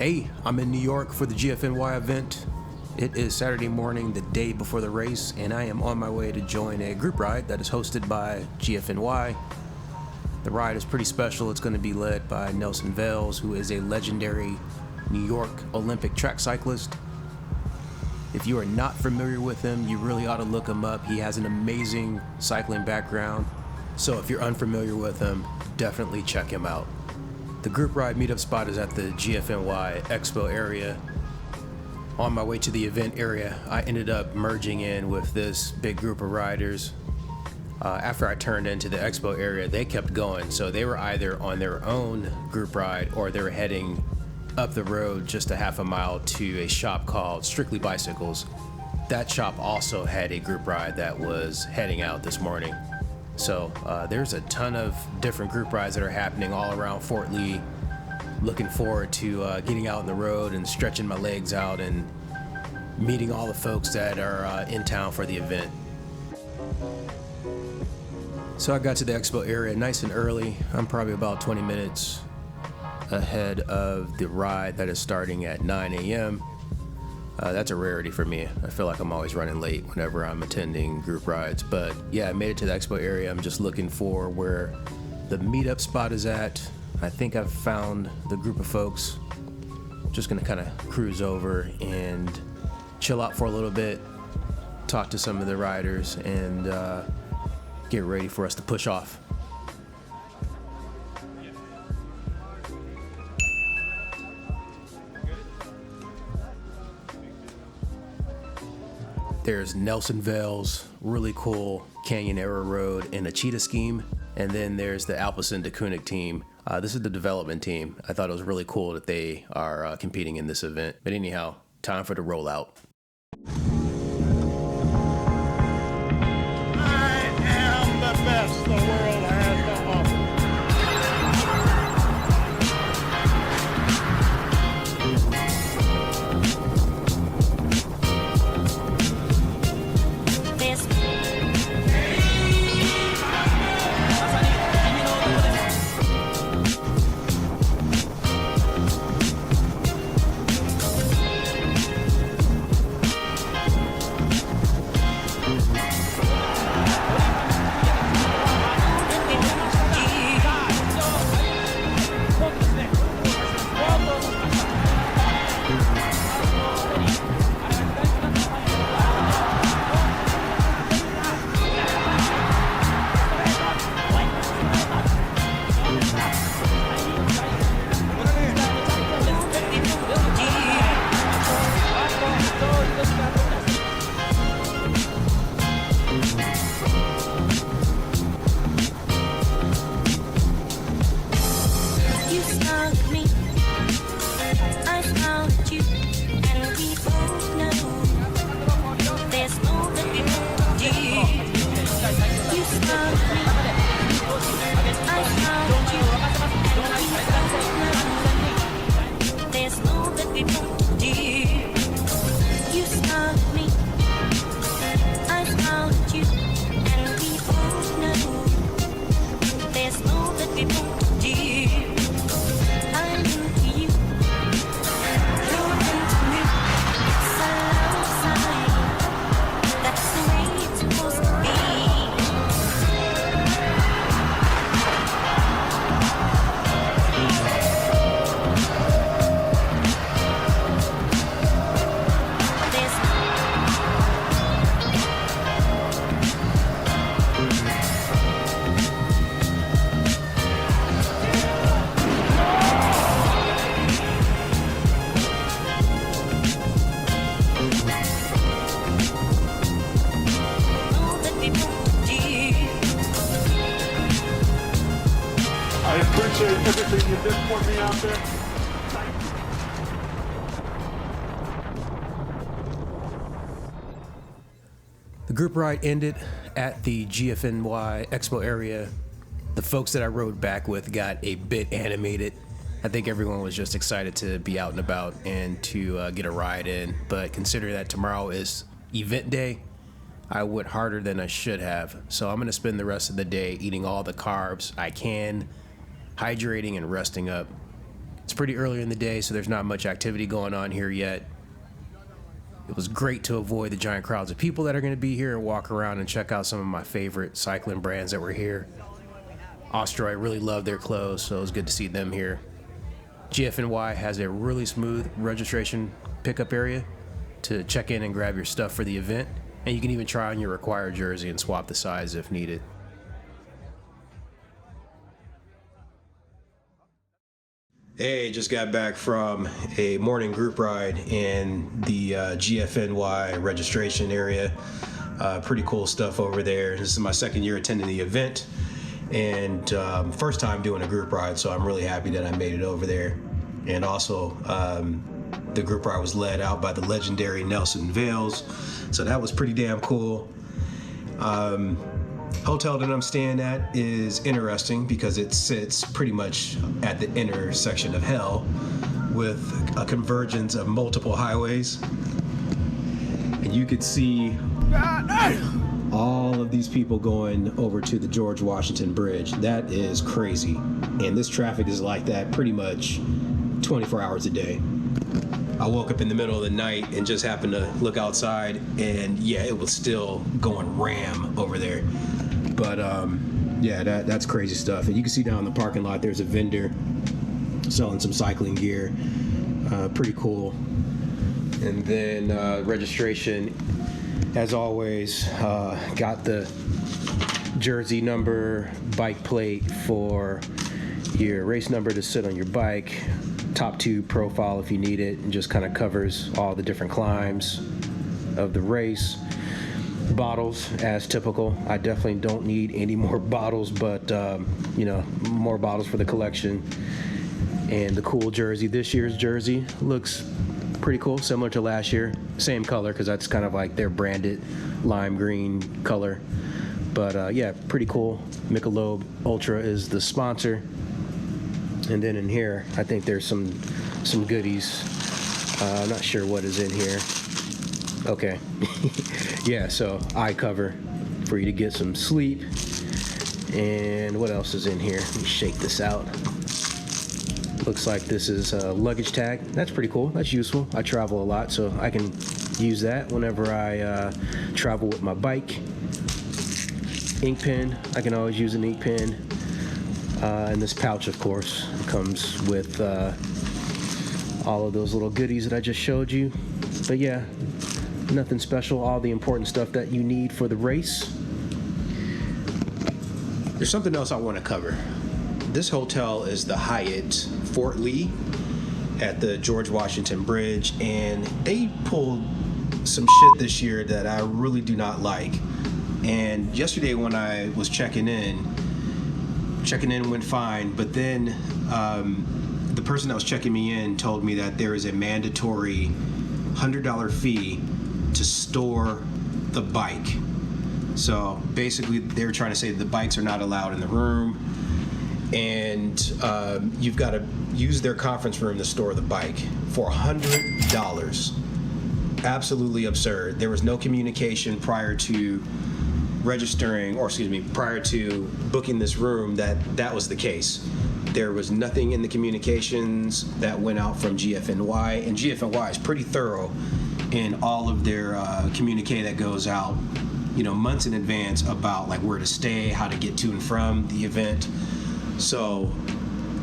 Hey, I'm in New York for the GFNY event. It is Saturday morning, the day before the race, and I am on my way to join a group ride that is hosted by GFNY. The ride is pretty special. It's going to be led by Nelson Vales, who is a legendary New York Olympic track cyclist. If you are not familiar with him, you really ought to look him up. He has an amazing cycling background. So if you're unfamiliar with him, definitely check him out. The group ride meetup spot is at the GFNY Expo area. On my way to the event area, I ended up merging in with this big group of riders. After I turned into the Expo area, they kept going. So they were either on their own group ride or they were heading up the road just a half a mile to a shop called Strictly Bicycles. That shop also had a group ride that was heading out this morning. So there's a ton of different group rides that are happening all around Fort Lee. Looking forward to getting out on the road and stretching my legs out and meeting all the folks that are in town for the event. So I got to the Expo area nice and early. I'm probably about 20 minutes ahead of the ride that is starting at 9 a.m. That's a rarity for me. I feel like I'm always running late whenever I'm attending group rides. But yeah, I made it to the Expo area. I'm just looking for where the meetup spot is at. I think I've found the group of folks. Just gonna kind of cruise over and chill out for a little bit, talk to some of the riders, and get ready for us to push off. There's Nelson Vales, really cool Canyon Era Road and a cheetah scheme. And then there's the Alpecin de Koenig team. This is the development team. I thought it was really cool that they are competing in this event. But anyhow, time for the rollout. I am the best the world has to offer. I appreciate everything you did for me out there. The group ride ended at the GFNY Expo area. The folks that I rode back with got a bit animated. I think everyone was just excited to be out and about and to get a ride in. But consider that tomorrow is event day. I went harder than I should have. So I'm gonna spend the rest of the day eating all the carbs I can, hydrating and resting up. It's pretty early in the day, so there's not much activity going on here yet. It was great to avoid the giant crowds of people that are going to be here and walk around and check out some of my favorite cycling brands that were here. Ostroy really loved their clothes, so it was good to see them here. GFNY has a really smooth registration pickup area to check in and grab your stuff for the event, and you can even try on your required jersey and swap the size if needed. Hey, just got back from a morning group ride in the GFNY registration area. Pretty cool stuff over there. This is my second year attending the event, and first time doing a group ride, so I'm really happy that I made it over there. And also, the group ride was led out by the legendary Nelson Vales, so that was pretty damn cool. Hotel that I'm staying at is interesting because it sits pretty much at the intersection of hell with a convergence of multiple highways. And you could see all of these people going over to the George Washington Bridge. That is crazy. And this traffic is like that pretty much 24 hours a day. I woke up in the middle of the night and just happened to look outside, and yeah, it was still going ram over there. But yeah, that's crazy stuff. And you can see down in the parking lot, there's a vendor selling some cycling gear. Pretty cool. And then registration, as always, got the jersey number, bike plate for your race number to sit on your bike, top two profile if you need it, and just kind of covers all the different climbs of the race. Bottles, as typical. I definitely don't need any more bottles, but you know, more bottles for the collection. And the cool jersey, this year's jersey looks pretty cool, similar to last year. Same color, because that's kind of like their branded lime green color. But yeah, pretty cool. Michelob Ultra is the sponsor. And then in here, I think there's some goodies. I'm not sure what is in here. Okay. Yeah, so eye cover for you to get some sleep. And what else is in here? Let me shake this out. Looks like this is a luggage tag. That's pretty cool. That's useful. I travel a lot, so I can use that whenever I travel with my bike. Ink pen. I can always use an ink pen. And this pouch, of course, comes with all of those little goodies that I just showed you. But yeah, nothing special. All the important stuff that you need for the race. There's something else I want to cover. This hotel is the Hyatt Fort Lee at the George Washington Bridge, and they pulled some shit this year that I really do not like. And yesterday when I was checking in went fine, but then the person that was checking me in told me that there is a mandatory $100 fee to store the bike. So basically they were trying to say that the bikes are not allowed in the room, and you've got to use their conference room to store the bike for $100. Absolutely absurd. There was no communication prior to prior to booking this room that was the case. There was nothing in the communications that went out from GFNY, and GFNY is pretty thorough in all of their communique that goes out, you know, months in advance about like where to stay, how to get to and from the event. So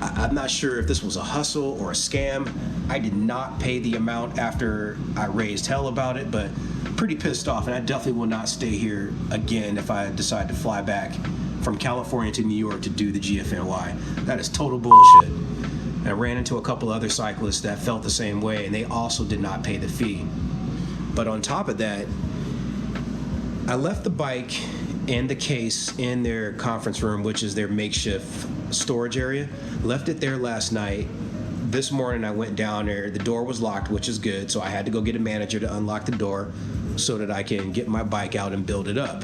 I'm not sure if this was a hustle or a scam. I did not pay the amount after I raised hell about it, but pretty pissed off, and I definitely will not stay here again if I decide to fly back from California to New York to do the GFNY. That is total bullshit. And I ran into a couple other cyclists that felt the same way, and they also did not pay the fee. But on top of that, I left the bike and the case in their conference room, which is their makeshift storage area. Left it there last night. This morning I went down there. The door was locked, which is good, so I had to go get a manager to unlock the door so that I can get my bike out and build it up.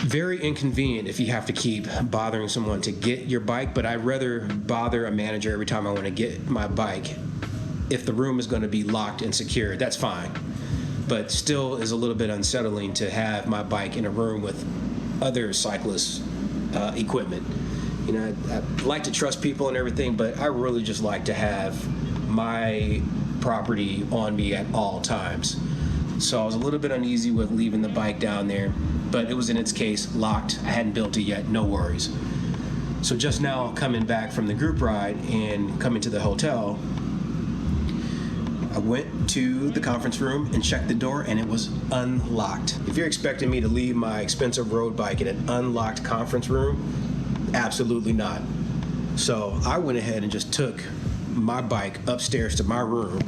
Very inconvenient if you have to keep bothering someone to get your bike, but I'd rather bother a manager every time I want to get my bike. If the room is going to be locked and secured, that's fine. But still is a little bit unsettling to have my bike in a room with other cyclists' equipment. You know, I like to trust people and everything, but I really just like to have my property on me at all times. So I was a little bit uneasy with leaving the bike down there, but it was in its case locked. I hadn't built it yet, no worries. So just now coming back from the group ride and coming to the hotel, I went to the conference room and checked the door, and it was unlocked. If you're expecting me to leave my expensive road bike in an unlocked conference room, absolutely not. So I went ahead and just took my bike upstairs to my room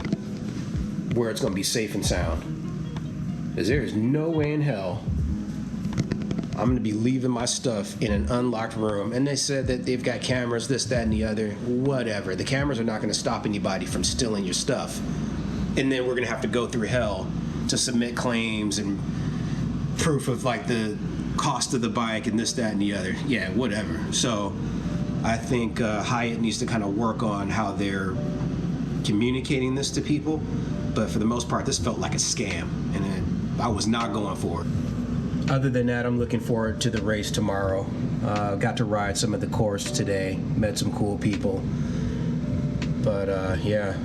where it's going to be safe and sound. Because there is no way in hell I'm going to be leaving my stuff in an unlocked room. And they said that they've got cameras, this, that, and the other. Whatever. The cameras are not going to stop anybody from stealing your stuff. And then we're going to have to go through hell to submit claims and proof of like the cost of the bike and this, that, and the other. Yeah, whatever. So I think Hyatt needs to kind of work on how they're communicating this to people. But for the most part, this felt like a scam, and I was not going for it. Other than that, I'm looking forward to the race tomorrow. Got to ride some of the course today, met some cool people. But yeah,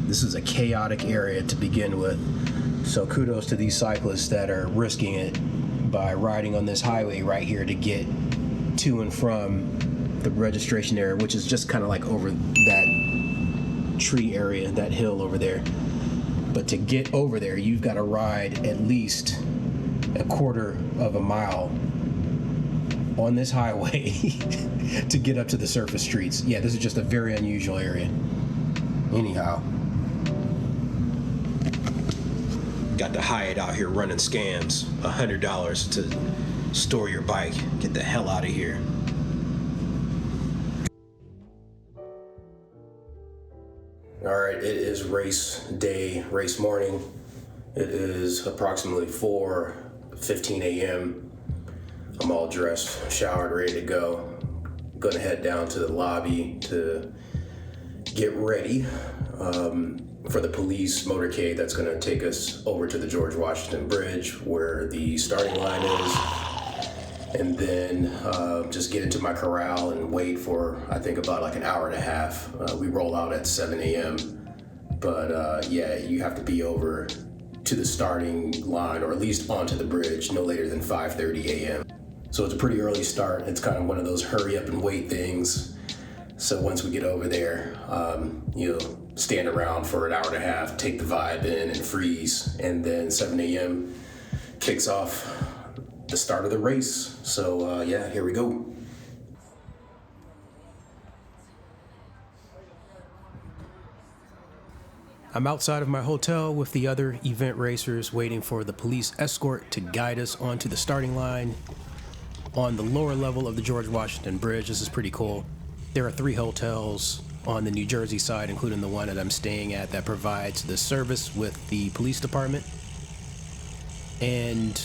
this is a chaotic area to begin with. So kudos to these cyclists that are risking it by riding on this highway right here to get to and from the registration area, which is just kind of like over that tree area, that hill over there. But to get over there, you've got to ride at least a quarter of a mile on this highway to get up to the surface streets. Yeah, this is just a very unusual area. Anyhow, got the Hyatt out here running scams. $100 to store your bike. Get the hell out of here. All right, it is race day, race morning. It is approximately 4:15 a.m. I'm all dressed, showered, ready to go. Gonna head down to the lobby to get ready for the police motorcade that's gonna take us over to the George Washington Bridge where the starting line is. And then just get into my corral and wait for, I think, about like an hour and a half. We roll out at 7 a.m. But yeah, you have to be over to the starting line, or at least onto the bridge, no later than 5:30 a.m. So it's a pretty early start. It's kind of one of those hurry up and wait things. So once we get over there, you'll stand around for an hour and a half, take the vibe in and freeze. And then 7 a.m. kicks off the start of the race. So yeah, here we go. I'm outside of my hotel with the other event racers waiting for the police escort to guide us onto the starting line on the lower level of the George Washington Bridge. This is pretty cool. There are 3 hotels on the New Jersey side, including the one that I'm staying at, that provides the service with the police department. And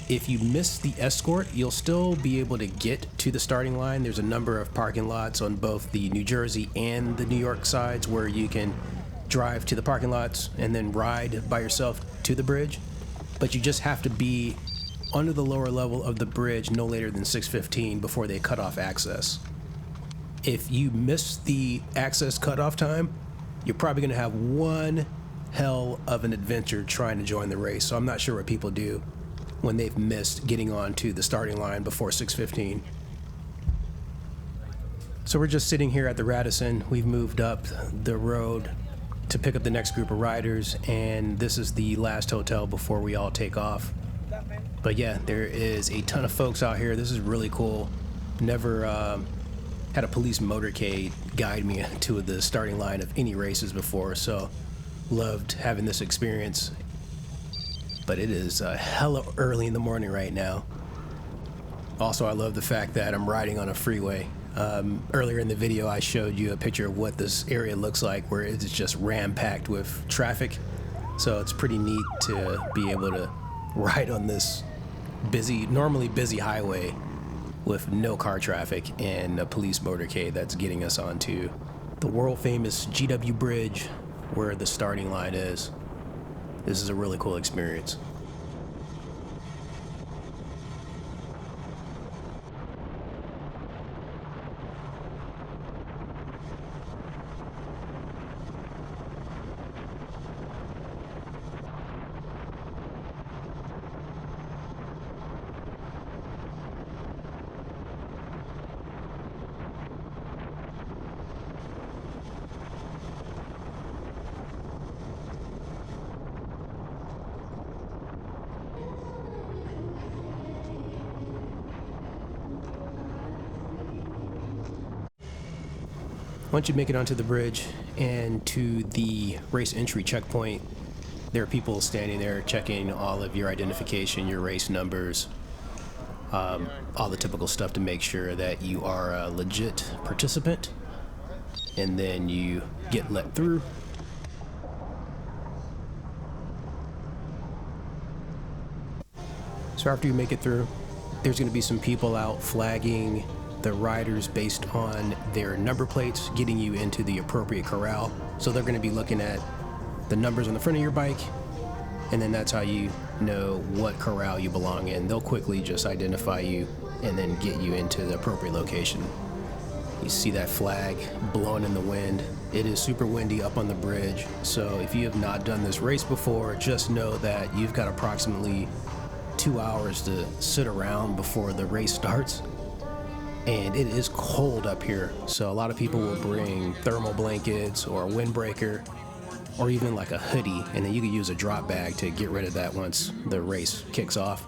if you miss the escort, you'll still be able to get to the starting line. There's a number of parking lots on both the New Jersey and the New York sides where you can drive to the parking lots and then ride by yourself to the bridge. But you just have to be under the lower level of the bridge no later than 6:15 before they cut off access. If you miss the access cutoff time, you're probably going to have one hell of an adventure trying to join the race. So I'm not sure what people do when they've missed getting onto the starting line before 6:15. So we're just sitting here at the Radisson. We've moved up the road to pick up the next group of riders, and this is the last hotel before we all take off. But yeah, there is a ton of folks out here. This is really cool. Never had a police motorcade guide me to the starting line of any races before, so loved having this experience. But it is hella early in the morning right now. Also, I love the fact that I'm riding on a freeway. Earlier in the video, I showed you a picture of what this area looks like, where it's just ram-packed with traffic. So it's pretty neat to be able to ride on this normally busy highway with no car traffic and a police motorcade that's getting us onto the world-famous GW Bridge where the starting line is. This is a really cool experience. Once you make it onto the bridge and to the race entry checkpoint, there are people standing there checking all of your identification, your race numbers, all the typical stuff to make sure that you are a legit participant. And then you get let through. So after you make it through, there's going to be some people out flagging the riders based on their number plates, getting you into the appropriate corral. So they're going to be looking at the numbers on the front of your bike, and then that's how you know what corral you belong in. They'll quickly just identify you and then get you into the appropriate location. You see that flag blowing in the wind. It is super windy up on the bridge. So if you have not done this race before, just know that you've got approximately 2 hours to sit around before the race starts. And it is cold up here. So a lot of people will bring thermal blankets or a windbreaker or even like a hoodie. And then you can use a drop bag to get rid of that once the race kicks off.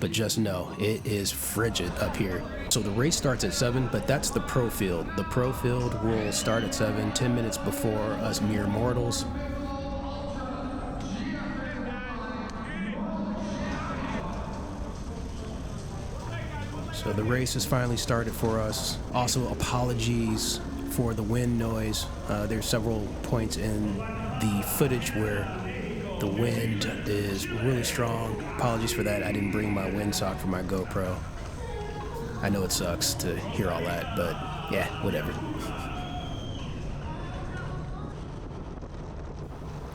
But just know, it is frigid up here. So the race starts at 7, but that's the pro field. The pro field will start at 7, 10 minutes before us mere mortals. So the race has finally started for us. Also, apologies for the wind noise. There's several points in the footage where the wind is really strong. Apologies for that. I didn't bring my windsock for my GoPro. I know it sucks to hear all that, but yeah, whatever.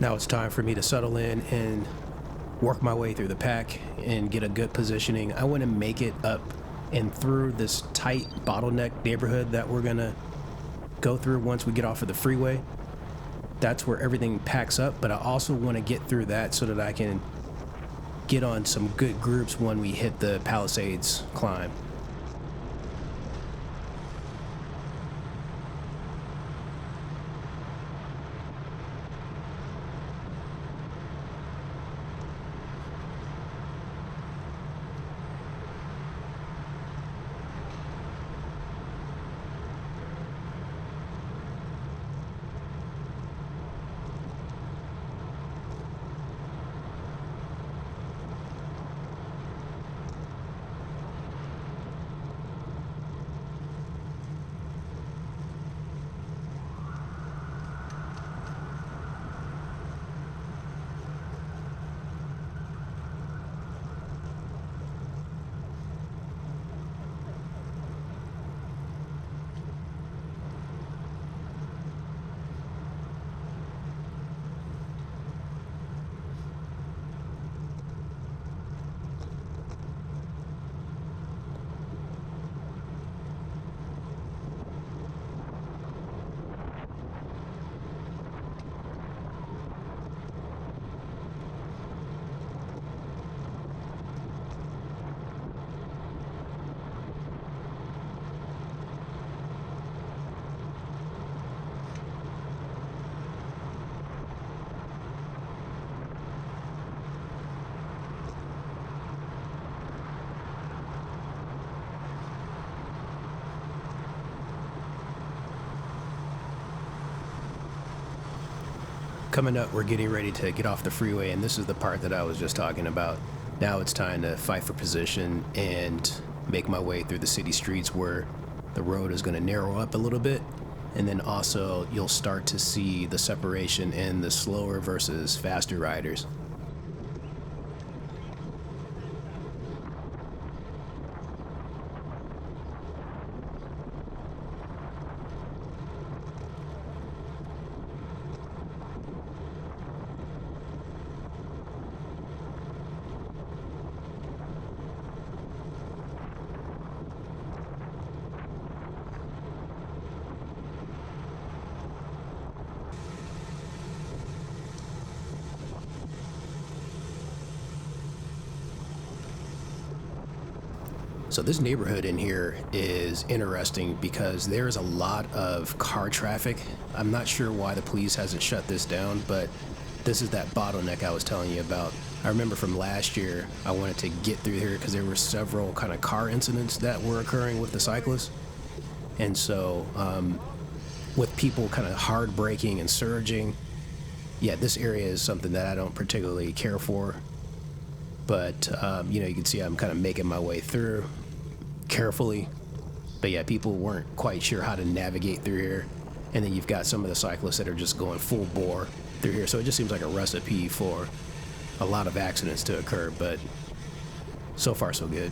Now it's time for me to settle in and work my way through the pack and get a good positioning. I want to make it up and through this tight bottleneck neighborhood that we're gonna go through once we get off of the freeway. That's where everything packs up, but I also want to get through that so that I can get on some good groups when we hit the Palisades climb. Coming up, we're getting ready to get off the freeway, and this is the part that I was just talking about. Now it's time to fight for position and make my way through the city streets where the road is going to narrow up a little bit, and then also you'll start to see the separation in the slower versus faster riders. So this neighborhood in here is interesting because there's a lot of car traffic. I'm not sure why the police hasn't shut this down, but this is that bottleneck I was telling you about. I remember from last year, I wanted to get through here because there were several kind of car incidents that were occurring with the cyclists. And so with people kind of hard braking and surging. Yeah, this area is something that I don't particularly care for. But, you know, you can see I'm kind of making my way through carefully. But yeah, people weren't quite sure how to navigate through here. And then you've got some of the cyclists that are just going full bore through here. So it just seems like a recipe for a lot of accidents to occur. But so far, so good.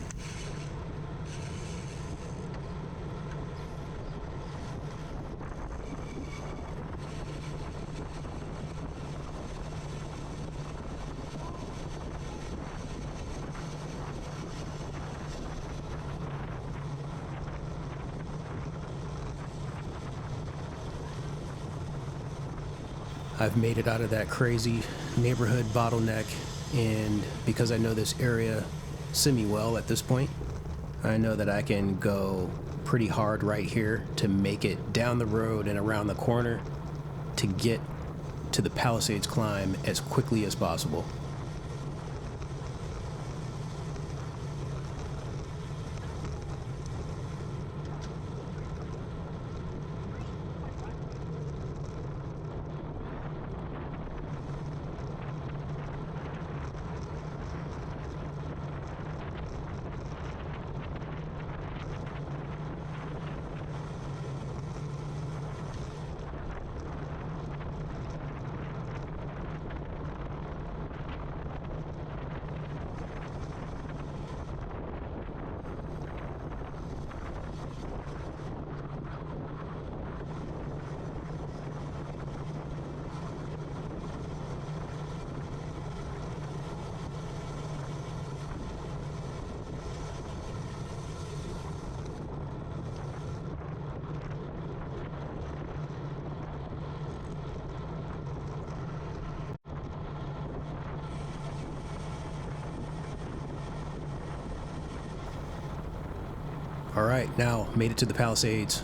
I've made it out of that crazy neighborhood bottleneck, and because I know this area semi-well at this point, I know that I can go pretty hard right here to make it down the road and around the corner to get to the Palisades climb as quickly as possible. All right, now made it to the Palisades,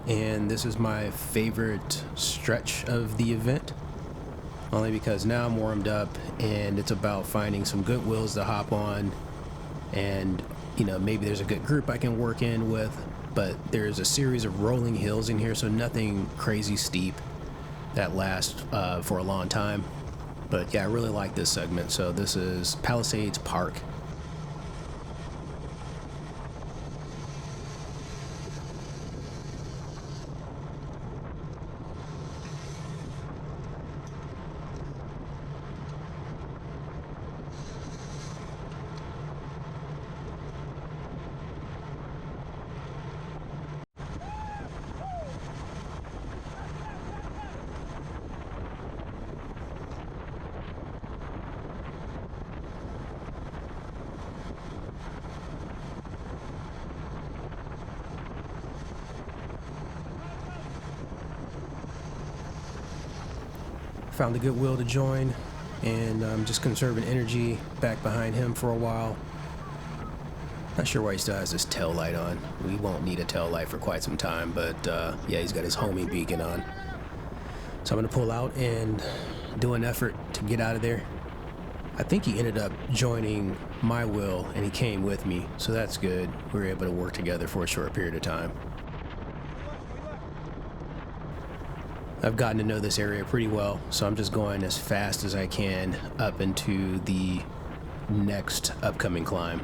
and this is my favorite stretch of the event, only because now I'm warmed up and it's about finding some good wheels to hop on, and you know, maybe there's a good group I can work in with, but there's a series of rolling hills in here, so nothing crazy steep that lasts for a long time. But yeah, I really like this segment. So this is Palisades Park. Found a good wheel to join, and I'm just conserving energy back behind him for a while. Not sure why he still has his tail light on. We won't need a tail light for quite some time, but yeah, he's got his homing beacon on. So I'm gonna pull out and do an effort to get out of there. I think he ended up joining my wheel and he came with me, so that's good. We were able to work together for a short period of time. I've gotten to know this area pretty well, so I'm just going as fast as I can up into the next upcoming climb.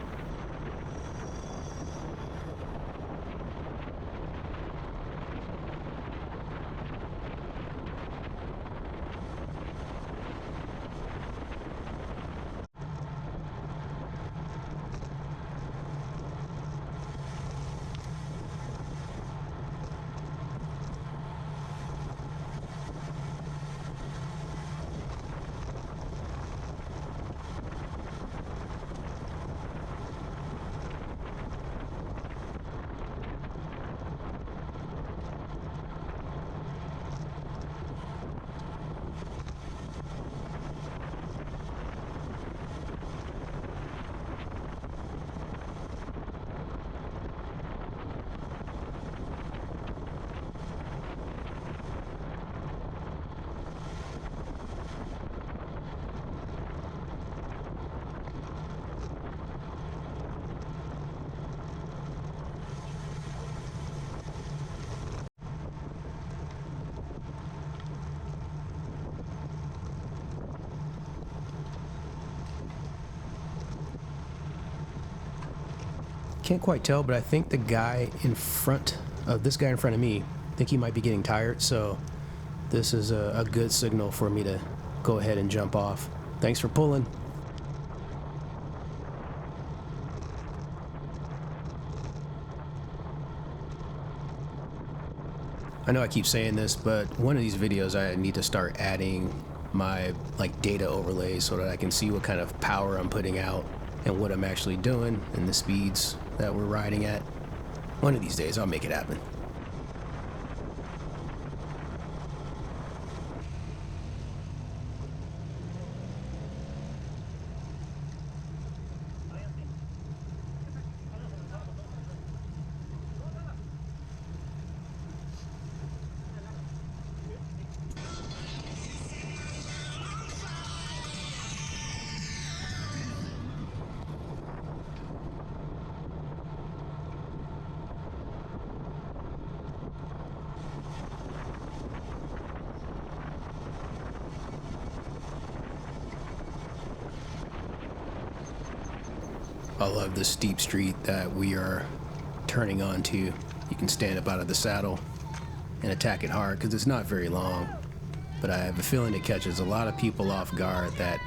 can't quite tell, but I think the guy in front of this guy in front of me, I think he might be getting tired, so this is a good signal for me to go ahead and jump off. Thanks for pulling. I know I keep saying this, but one of these videos I need to start adding my data overlays so that I can see what kind of power I'm putting out and what I'm actually doing and the speeds that we're riding at. One of these days I'll make it happen. I love the steep street that we are turning onto. You can stand up out of the saddle and attack it hard because it's not very long, but I have a feeling it catches a lot of people off guard that,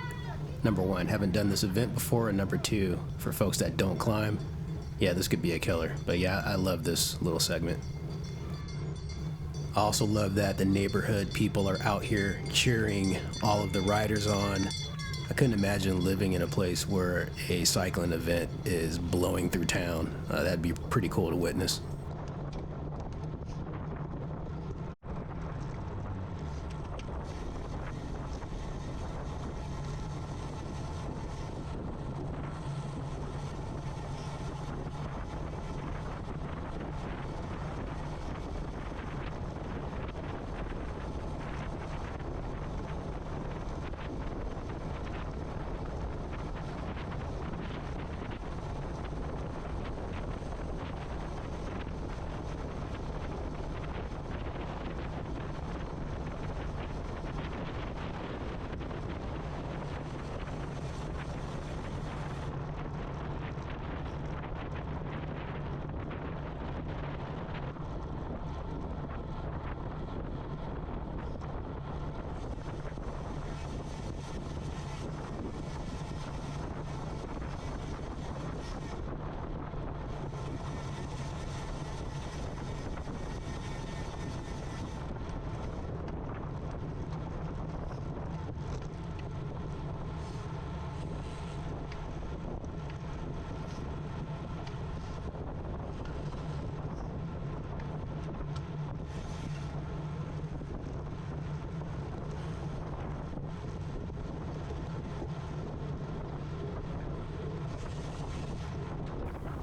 number one, haven't done this event before, and number two, for folks that don't climb, yeah, this could be a killer. But yeah, I love this little segment. I also love that the neighborhood people are out here cheering all of the riders on. I couldn't imagine living in a place where a cycling event is blowing through town. That'd be pretty cool to witness.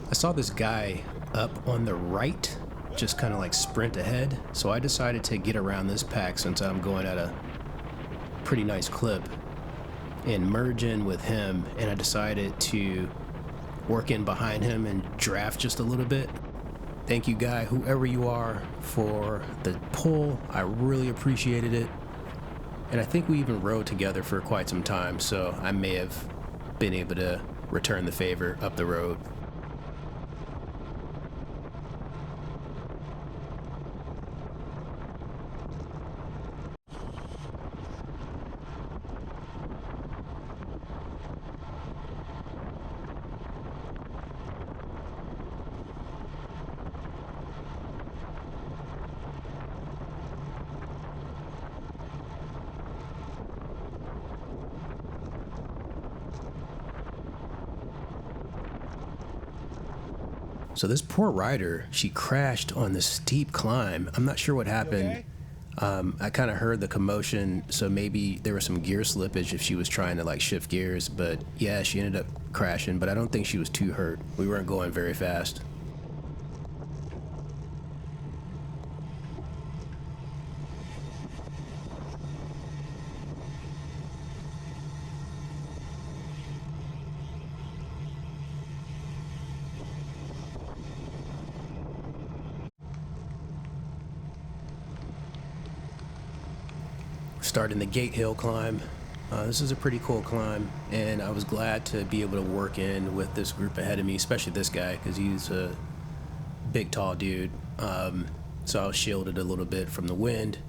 I saw this guy up on the right just kind of sprint ahead, so I decided to get around this pack since I'm going at a pretty nice clip and merge in with him, and I decided to work in behind him and draft just a little bit. Thank you, guy, whoever you are, for the pull. I really appreciated it, and I think we even rode together for quite some time, so I may have been able to return the favor up the road. So this poor rider, she crashed on the steep climb. I'm not sure what happened. I kind of heard the commotion, so maybe there was some gear slippage if she was trying to shift gears, but yeah, she ended up crashing, but I don't think she was too hurt. We weren't going very fast. Starting the Gate Hill climb. This is a pretty cool climb, and I was glad to be able to work in with this group ahead of me, especially this guy, because he's a big, tall dude. So I was shielded a little bit from the wind,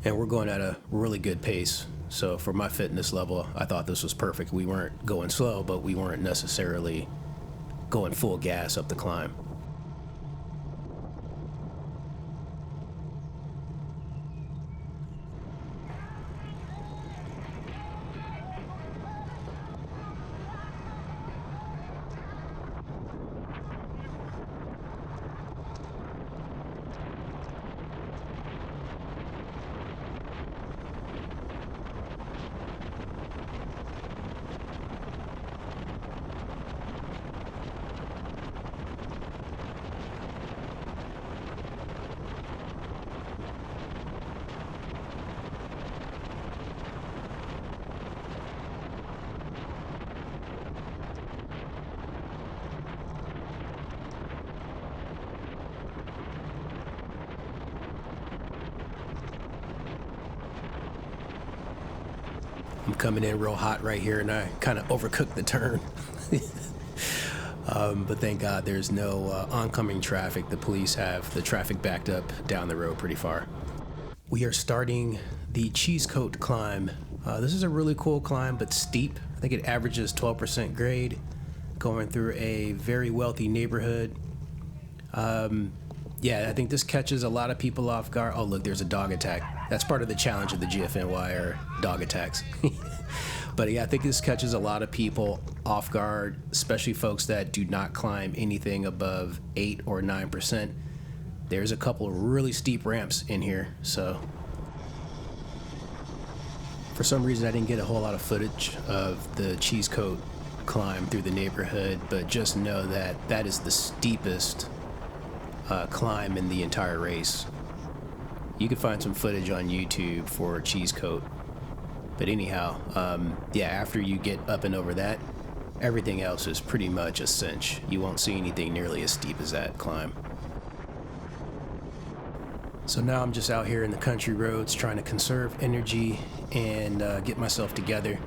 and we're going at a really good pace. So for my fitness level, I thought this was perfect. We weren't going slow, but we weren't necessarily going full gas up the climb. I'm coming in real hot right here, and I kind of overcooked the turn. But thank God there's no oncoming traffic. The police have the traffic backed up down the road pretty far. We are starting the Cheese Coat climb. This is a really cool climb, but steep. I think it averages 12% grade, going through a very wealthy neighborhood. Yeah, I think this catches a lot of people off guard. Oh, look, there's a dog attack. That's part of the challenge of the GFNY, or dog attacks. But yeah, I think this catches a lot of people off guard, especially folks that do not climb anything above 8 or 9%. There's a couple of really steep ramps in here, so for some reason I didn't get a whole lot of footage of the Cheese Coat climb through the neighborhood, but just know that that is the steepest climb in the entire race. You can find some footage on YouTube for Cheese Coat. But anyhow, yeah, after you get up and over that, everything else is pretty much a cinch. You won't see anything nearly as steep as that climb. So now I'm just out here in the country roads trying to conserve energy and get myself together.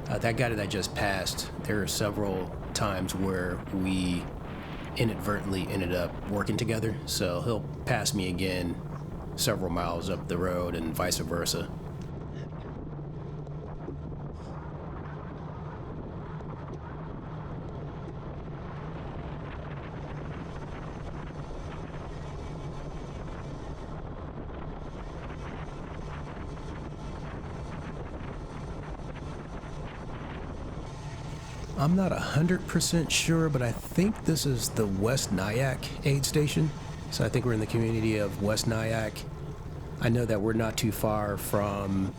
That guy that I just passed, there are several times where we inadvertently ended up working together, so he'll pass me again several miles up the road and vice versa. I'm not 100% sure, but I think this is the West Nyack aid station. So I think we're in the community of West Nyack. I know that we're not too far from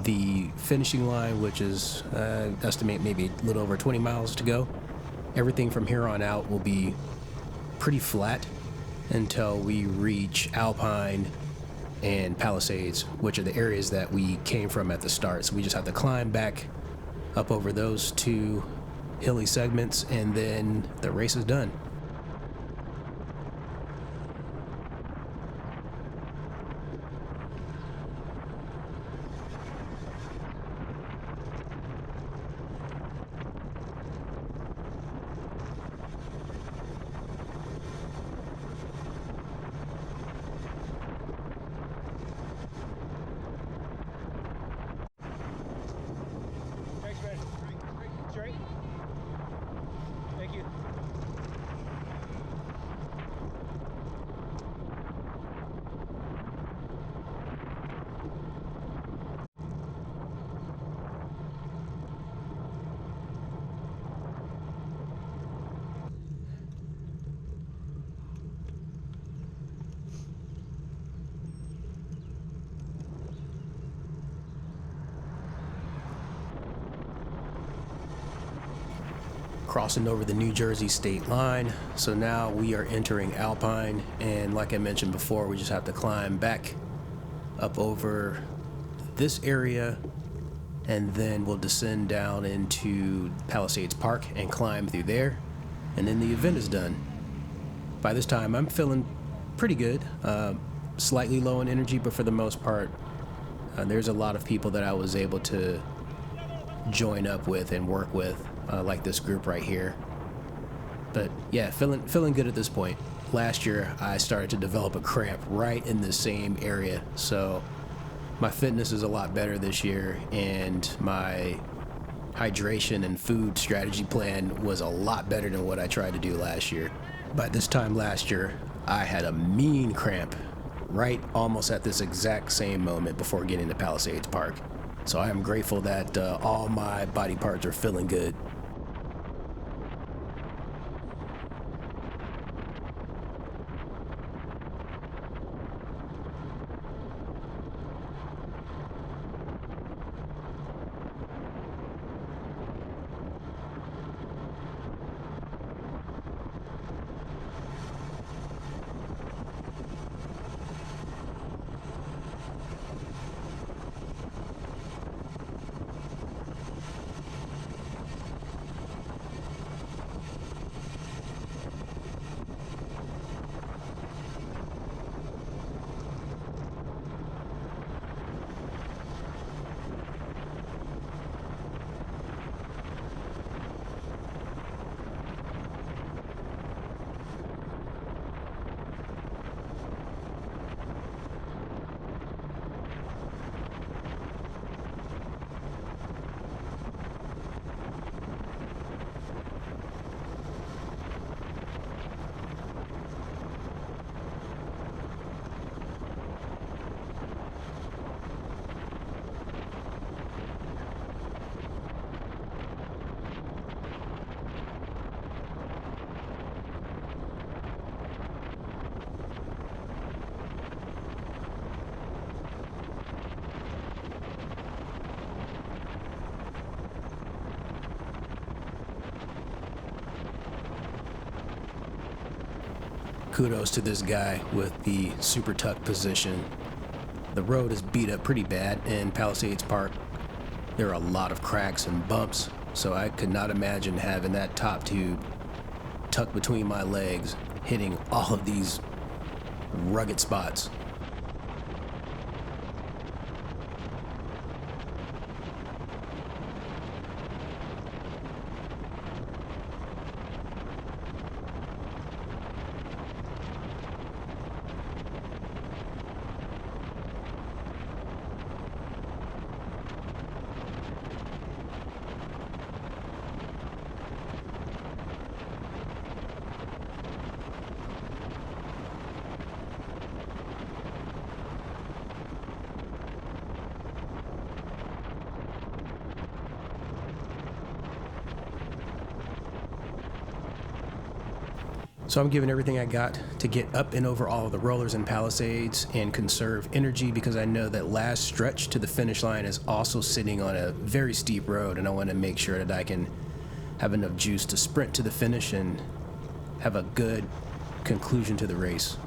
the finishing line, which is, estimate maybe a little over 20 miles to go. Everything from here on out will be pretty flat until we reach Alpine and Palisades, which are the areas that we came from at the start. So we just have to climb back up over those two hilly segments, and then the race is done. Thanks, man. Straight. Thank you. Crossing over the New Jersey state line. So now we are entering Alpine, and like I mentioned before, we just have to climb back up over this area, and then we'll descend down into Palisades Park and climb through there, and then the event is done. By this time, I'm feeling pretty good, slightly low in energy, but for the most part, there's a lot of people that I was able to join up with and work with, like this group right here. But yeah, feeling good at this point. Last year, I started to develop a cramp right in the same area, so my fitness is a lot better this year, and my hydration and food strategy plan was a lot better than what I tried to do last year. By this time last year, I had a mean cramp right almost at this exact same moment before getting to Palisades Park. So I am grateful that all my body parts are feeling good. Kudos to this guy with the super tuck position. The road is beat up pretty bad in Palisades Park. There are a lot of cracks and bumps, so I could not imagine having that top tube tucked between my legs, hitting all of these rugged spots. So I'm giving everything I got to get up and over all of the rollers and Palisades and conserve energy, because I know that last stretch to the finish line is also sitting on a very steep road, and I want to make sure that I can have enough juice to sprint to the finish and have a good conclusion to the race.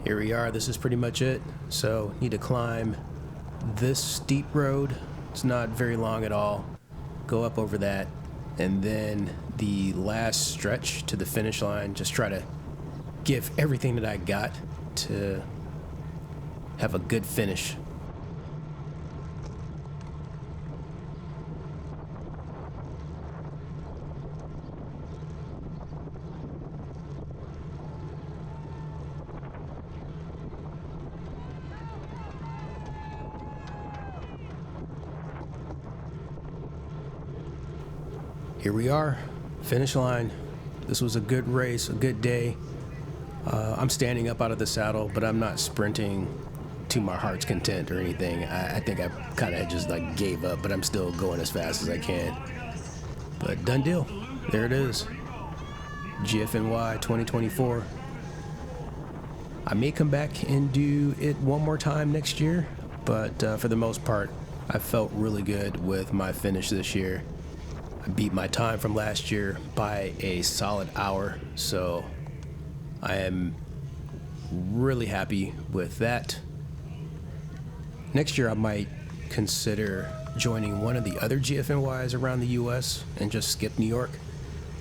Here we are, this is pretty much it. So need to climb this steep road. It's not very long at all. Go up over that, and then the last stretch to the finish line, just try to give everything that I got to have a good finish. Here we are, finish line. This was a good race, a good day. I'm standing up out of the saddle, but I'm not sprinting to my heart's content or anything. I think I kind of just like gave up, but I'm still going as fast as I can. But done deal. There it is. GFNY 2024. I may come back and do it one more time next year, but for the most part, I felt really good with my finish this year. I beat my time from last year by a solid hour, so I am really happy with that. Next year, I might consider joining one of the other GFNYs around the US and just skip New York,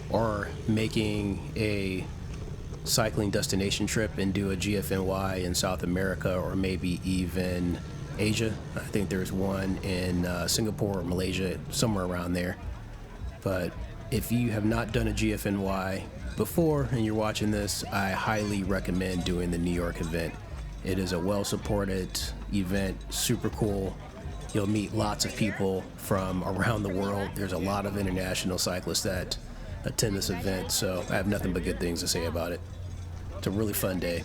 or making a cycling destination trip and do a GFNY in South America or maybe even Asia. I think there's one in Singapore or Malaysia, somewhere around there. But if you have not done a GFNY before and you're watching this, I highly recommend doing the New York event. It is a well-supported event, super cool. You'll meet lots of people from around the world. There's a lot of international cyclists that attend this event, so I have nothing but good things to say about it. It's a really fun day.